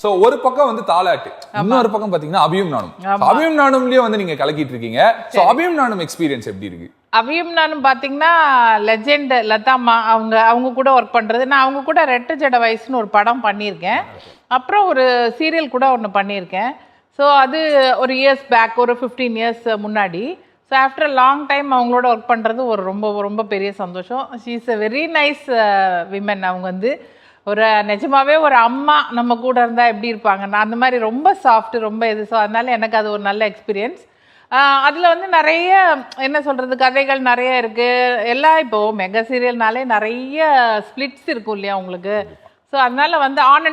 So ஒரு பக்கம் வந்து தாலாட்டு, இன்னொரு பக்கம் பாத்தீங்கன்னா அபியும் நானும். அபியும் நானும்லயே வந்து நீங்க கலக்கிட்டு இருக்கீங்க. சோ அபியும் நானும் எக்ஸ்பீரியன்ஸ் எப்படி இருக்கு? அபியும் நானும் பாத்தீங்கன்னா லெஜெண்ட் லதாமா அவங்க கூட ஒர்க் பண்றது. நான் அவங்க கூட ரெட்ட ஜட வயசுன்னு ஒரு படம் பண்ணியிருக்கேன். அப்புறம் ஒரு சீரியல் கூட ஒன்று பண்ணியிருக்கேன். ஸோ அது ஒரு இயர்ஸ் பேக், ஒரு 15 இயர்ஸ் முன்னாடி. ஸோ ஆஃப்டர் லாங் டைம் அவங்களோட ஒர்க் பண்ணுறது ஒரு ரொம்ப ரொம்ப பெரிய சந்தோஷம். She is a very nice women. அவங்க வந்து ஒரு நிஜமாவே ஒரு அம்மா நம்ம கூட இருந்தால் எப்படி இருப்பாங்க, நான் அந்த மாதிரி ரொம்ப சாஃப்ட், ரொம்ப இது. ஸோ அதனால எனக்கு அது ஒரு நல்ல எக்ஸ்பீரியன்ஸ். அதில் வந்து நிறைய என்ன சொல்கிறது, கதைகள் நிறைய இருக்குது. எல்லாம் இப்போது மெகா சீரியல்னாலே நிறைய ஸ்பிளிட்ஸ் இருக்கும் இல்லையா உங்களுக்கு. ஸோ அதனால வந்து ஆன்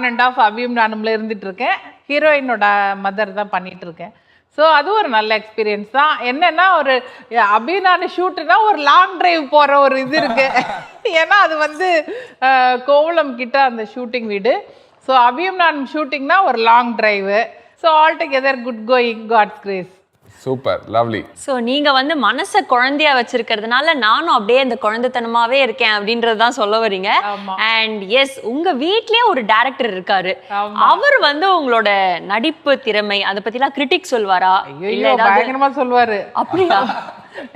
அண்ட் ஆஃப் அபியும் நானும்ல இருந்துட்டு இருக்கேன். ஹீரோயினோட மதர் தான் பண்ணிட்டு இருக்கேன். ஸோ அது ஒரு நல்ல எக்ஸ்பீரியன்ஸ் தான். என்னன்னா ஒரு அபியும் நானும் ஷூட்டுனா ஒரு லாங் டிரைவ் போகிற ஒரு இது இருக்கு. ஏன்னா அது வந்து கோவளம் கிட்ட அந்த ஷூட்டிங் வீடு. ஸோ அபியும் நானும் ஷூட்டிங்னா ஒரு long drive. So all together good going, God's grace. Super, lovely. So நீங்க வந்து மனசை குழந்தையா வச்சிருக்கிறதுனால நானும் அப்படியே அந்த குழந்தைத்தனமாவே இருக்கேன் அப்படின்றது தான் சொல்ல வரீங்க. அண்ட் எஸ், உங்க வீட்லயே ஒரு டைரக்டர் இருக்காரு. அவர் வந்து உங்களோட நடிப்பு திறமை அதை பத்திலாம் கிரிட்டிக் சொல்வாரா? இல்ல பயங்கரமா சொல்லுவாரு. அப்படியா?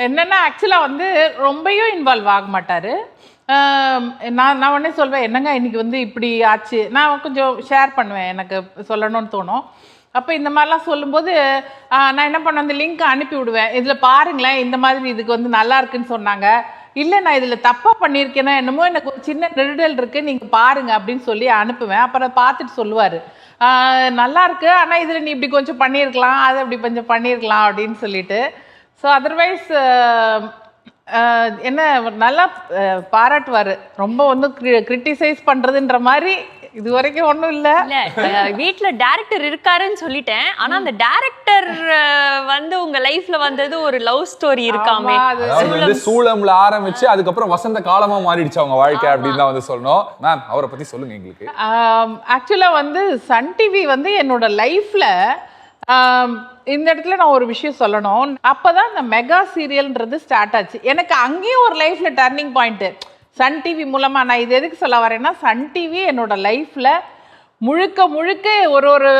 என்னன்னா ஆக்சுவலா வந்து ரொம்பவும் இன்வால்வ் ஆக மாட்டாரு. நான் உடனே சொல்வேன், என்னங்க இன்னைக்கு வந்து இப்படி ஆச்சு, நான் கொஞ்சம் ஷேர் பண்ணுவேன், எனக்கு சொல்லணும்னு தோணும். அப்போ இந்த மாதிரிலாம் சொல்லும்போது நான் என்ன பண்ண, அந்த லிங்க் அனுப்பி விடுவேன். இதில் பாருங்களேன், இந்த மாதிரி இதுக்கு வந்து நல்லா இருக்குன்னு சொன்னாங்க. இல்லை நான் இதில் தப்பாக பண்ணியிருக்கேன்னா என்னமோ எனக்கு ஒரு சின்ன நெருடல் இருக்குது, நீங்கள் பாருங்க அப்படின்னு சொல்லி அனுப்புவேன். அப்புறம் பார்த்துட்டு சொல்லுவார், நல்லா இருக்கு, ஆனால் இதில் நீ இப்படி கொஞ்சம் பண்ணியிருக்கலாம், அது அப்படி கொஞ்சம் பண்ணியிருக்கலாம் அப்படின்னு சொல்லிட்டு. ஸோ அதர்வைஸ் என்ன நல்லா பாராட்டுவார். ரொம்ப வந்து கிரிட்டிசைஸ் பண்ணுறதுன்ற மாதிரி இது வரைக்கும் ஒண்ணும் இல்ல. வீட்ல டைரக்டர் இருக்காருன்னு சொல்லிட்டேன். ஆனா அந்த டைரக்டர் வந்து உங்க லைஃப்ல வந்தது ஒரு லவ் ஸ்டோரி இருக்காமே. சூளம்ல ஆரம்பிச்சு அதுக்கப்புறம் வசந்த காலமா மாறிடுச்சு அவங்க வாழ்க்கை அப்படின்னு தான் வந்து சொல்லணும். மேம் அவரை பத்தி சொல்லுங்க எங்களுக்கு. ஆக்சுவலா வந்து சன் டிவி வந்து என்னோட லைஃப்ல இந்த இடத்துல நான் ஒரு விஷயம் சொல்லணும். அப்பதான் இந்த மெகா சீரியல்ன்றது ஸ்டார்ட் ஆச்சு. எனக்கு அங்கேயும் ஒரு லைஃப்ல டர்னிங் பாயிண்ட் சன் டிவி மூலமா. நான் இது எதுக்கு சொல்ல வரேன்னா, சன் டிவி என்னோட லைஃப்ல முழுக்க ஒரு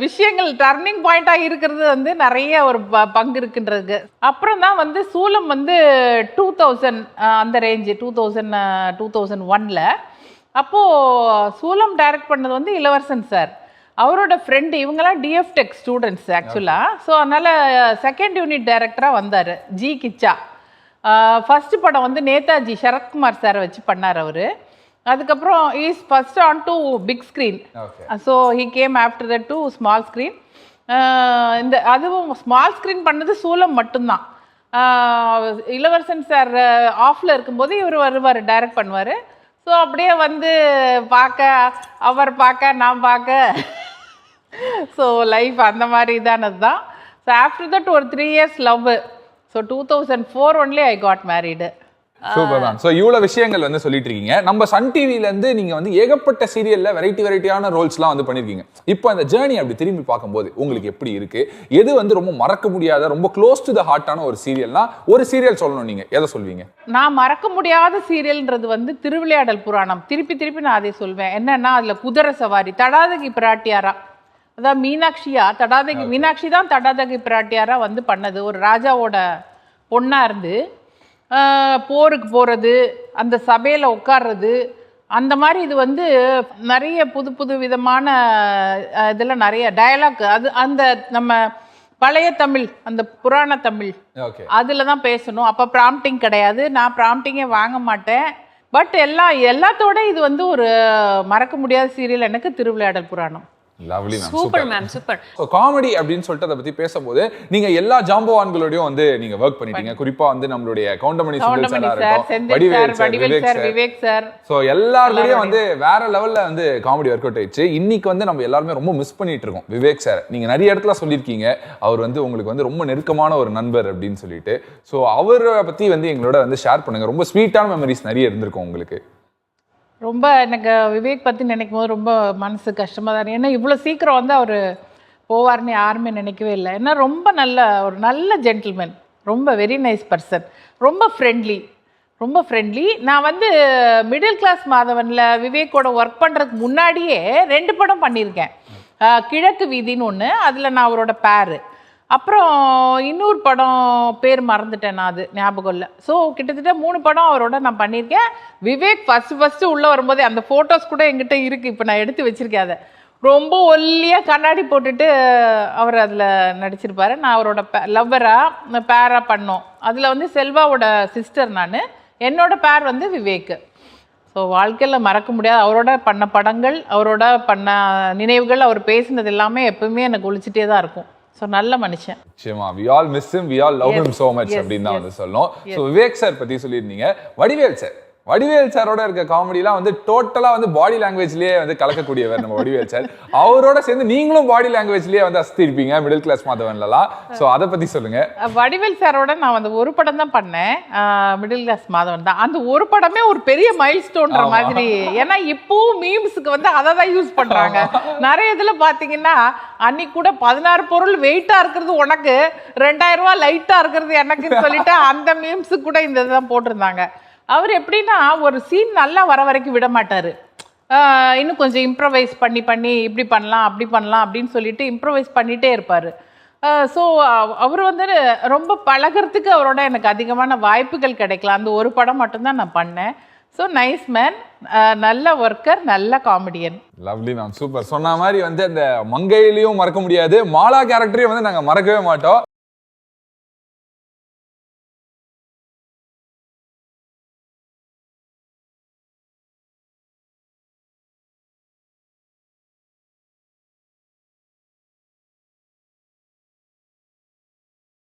விஷயங்கள் டர்னிங் பாயிண்டா இருக்கிறது வந்து நிறைய ஒரு பங்கு இருக்குன்றதுக்கு. அப்புறம் தான் வந்து சூலம் வந்து 2000 அந்த ரேஞ்சு 2001ல அப்போ சூலம் டைரக்ட் பண்ணது வந்து இளவரசன் சார், அவரோட ஃப்ரெண்டு. இவங்கெல்லாம் டிஎஃப் டெக் ஸ்டூடெண்ட்ஸ் ஆக்சுவலா. ஸோ அதனால செகண்ட் யூனிட் டைரக்டராக வந்தார் ஜி கிச்சா. ஃபர்ஸ்ட் படம் வந்து நேதாஜி சரத்குமார் சாரை வச்சு பண்ணார் அவர். அதுக்கப்புறம் is first on to big screen. So he came after that to small screen. இந்த அதுவும் ஸ்மால் ஸ்க்ரீன் பண்ணது சூலம் மட்டும்தான். இளவரசன் சார் ஆஃபில் இருக்கும்போது இவர் வருவார், டைரக்ட் பண்ணுவார். ஸோ அப்படியே வந்து அவர் பார்க்க நான் பார்க்க. ஸோ லைஃப் அந்த மாதிரி இதானது தான். ஸோ ஆஃப்டர் தட் ஒரு 3 years love. So 2004 only I got married. Super ma'am. So இவ்வளோ விஷயங்கள் வந்து சொல்லிட்டு இருக்கீங்க. நம்ம சன் டிவிலேருந்து நீங்கள் வந்து ஏகப்பட்ட சீரியலில் வெரைட்டியான ரோல்ஸ்லாம் வந்து பண்ணியிருக்கீங்க. இப்போ அந்த ஜேர்னி அப்படி திரும்பி பார்க்கும்போது உங்களுக்கு எப்படி இருக்கு? எது வந்து ரொம்ப மறக்க முடியாத, ரொம்ப க்ளோஸ் டு த ஹார்ட்டான ஒரு சீரியல்னா ஒரு சீரியல் சொல்லணும், நீங்கள் எதை சொல்வீங்க? நான் மறக்க முடியாத சீரியல்ன்றது வந்து திருவிளையாடல் புராணம். திருப்பி நான் அதை சொல்வேன். என்னன்னா அதில் குதிரை சவாரி, தடாதகி பிராட்டியாரா, அதான் மீனாட்சியா, மீனாட்சி தான் தடாதகி பிராட்டியாரா வந்து பண்ணது. ஒரு ராஜாவோட பொண்ணா இருந்து போருக்கு போகிறது, அந்த சபையில் உட்கார்றது, அந்த மாதிரி இது வந்து நிறைய புது விதமான இதில் நிறைய டயலாக். அது அந்த நம்ம பழைய தமிழ், அந்த புராண தமிழ், அதில் தான் பேசணும். அப்போ ப்ராம்ப்டிங் கிடையாது. நான் ப்ராம்ப்டிங்கே வாங்க மாட்டேன். பட் எல்லாத்தோட இது வந்து ஒரு மறக்க முடியாத சீரியல் எனக்கு Thiruvilaiyadal Puranam. Lovely ma'am. Super ma'am, super. So comedy அப்படின்னு சொல்லிட்டு அதை பத்தி பேசும்போது நீங்க எல்லா ஜாம்பவான்களோடயும் வந்து நீங்க வர்க் பண்ணிட்டீங்க. குறிப்பா வந்து நம்மளுடைய Goundamani sir, Vivek sir, so எல்லாருமே வந்து வேற லெவல்ல வந்து காமெடி ஒர்க் அவுட் ஆயிடுச்சு. இன்னைக்கு வந்து நம்ம எல்லாருமே ரொம்ப மிஸ் பண்ணிட்டு இருக்கோம் விவேக் சார். நீங்க நிறைய இடத்துல சொல்லியிருக்கீங்க அவர் வந்து உங்களுக்கு வந்து ரொம்ப நெருக்கமான ஒரு நண்பர் அப்படின்னு சொல்லிட்டு. சோ அவரை பத்தி வந்து எங்களோட வந்து ஷேர் பண்ணுங்க. ரொம்ப ஸ்வீட்டான மெமரிஸ் நிறைய இருந்திருக்கும் உங்களுக்கு. ரொம்ப எனக்கு விவேக் பற்றி நினைக்கும் போது ரொம்ப மனசு கஷ்டமாக தான். ஏன்னா இவ்வளோ சீக்கிரம் வந்து அவர் போவார்னு யாருமே நினைக்கவே இல்லை. ஏன்னா ரொம்ப நல்ல ஜென்டில்மேன், ரொம்ப வெரி நைஸ் பர்சன், ரொம்ப ஃப்ரெண்ட்லி, ரொம்ப ஃப்ரெண்ட்லி. நான் வந்து மிடில் கிளாஸ் மாதவனில் விவேக்கோட ஒர்க் பண்ணுறதுக்கு முன்னாடியே 2 படம் பண்ணியிருக்கேன். கிழக்கு வீதின்னு ஒன்று, அதில் நான் அவரோட பேரு. அப்புறம் இன்னொரு படம் பேர் மறந்துட்டேன், நான் அது ஞாபகம் இல்லை. ஸோ கிட்டத்தட்ட 3 படம் அவரோட நான் பண்ணியிருக்கேன். விவேக் ஃபஸ்ட்டு உள்ளே வரும்போதே அந்த ஃபோட்டோஸ் கூட எங்கிட்ட இருக்குது, இப்போ நான் எடுத்து வச்சுருக்கேன். அதை ரொம்ப ஒல்லியாக கண்ணாடி போட்டுட்டு அவர் அதில் நடிச்சிருப்பாரு. நான் அவரோட லவ்வராக பேராக பண்ணோம். அதில் வந்து செல்வாவோட சிஸ்டர் நான், என்னோட பேர் வந்து விவேக். ஸோ வாழ்க்கையில் மறக்க முடியாது அவரோட பண்ண படங்கள், அவரோட பண்ண நினைவுகள், அவர் பேசினது எல்லாமே எப்பவுமே எனக்கு ஒழிச்சிட்டே தான் இருக்கும். ஸோ நல்ல மனுஷன். நிச்சயமா we all miss him, we all love him so much அப்படின்னு தான் வந்து சொல்லணும். ஸோ விவேக் சார் பற்றி சொல்லியிருந்தீங்க. வடிவேல் சாரோட இருக்க காமெடிலாம் வந்து டோட்டலா வந்து பாடி லாங்குவேஜ்லயே வந்து கலக்கக்கூடியவர் நம்ம வடிவேல் சார். அவரோட சேர்ந்து நீங்களும் பாடி லாங்குவேஜ்லயே வந்து அசத்தி இருப்பீங்க மிடில் கிளாஸ் மாதவன்லாம். ஸோ அதை பத்தி சொல்லுங்க. வடிவேல் சாரோட நான் வந்து ஒரு படம் தான் பண்ணேன், மிடில் கிளாஸ் மாதவன் தான். அந்த ஒரு படமே ஒரு பெரிய மைல் ஸ்டோன்ற மாதிரி. ஏன்னா இப்பவும் மீம்ஸுக்கு வந்து அதை தான் யூஸ் பண்றாங்க. நிறைய இதுல பாத்தீங்கன்னா அன்னைக்கு கூட 16 பொருள் வெயிட்டா இருக்கிறது உனக்கு, 2000 ரூபாய் லைட்டா இருக்கிறது எனக்குன்னு சொல்லிட்டு அந்த மீம்ஸுக்கு கூட இந்த இதுதான் போட்டிருந்தாங்க. அவர் எப்படின்னா ஒரு சீன் நல்லா வர வரைக்கும் விட மாட்டார். இன்னும் கொஞ்சம் இம்ப்ரவைஸ் பண்ணி இப்படி பண்ணலாம் அப்படி பண்ணலாம் அப்படின்னு சொல்லிட்டு இம்ப்ரவைஸ் பண்ணிகிட்டே இருப்பார். ஸோ அவர் வந்து ரொம்ப பழகிறதுக்கு அவரோட எனக்கு அதிகமான வாய்ப்புகள் கிடைக்கல. அந்த ஒரு படம் மட்டும்தான் நான் பண்ணேன். ஸோ நைஸ் மேன், நல்ல ஒர்க்கர், நல்ல காமெடியன். Lovely ma'am, super. சொன்ன மாதிரி வந்து அந்த மங்கையிலையும் மறக்க முடியாது, மாலா கேரக்டரையும் வந்து நாங்கள் மறக்கவே மாட்டோம்.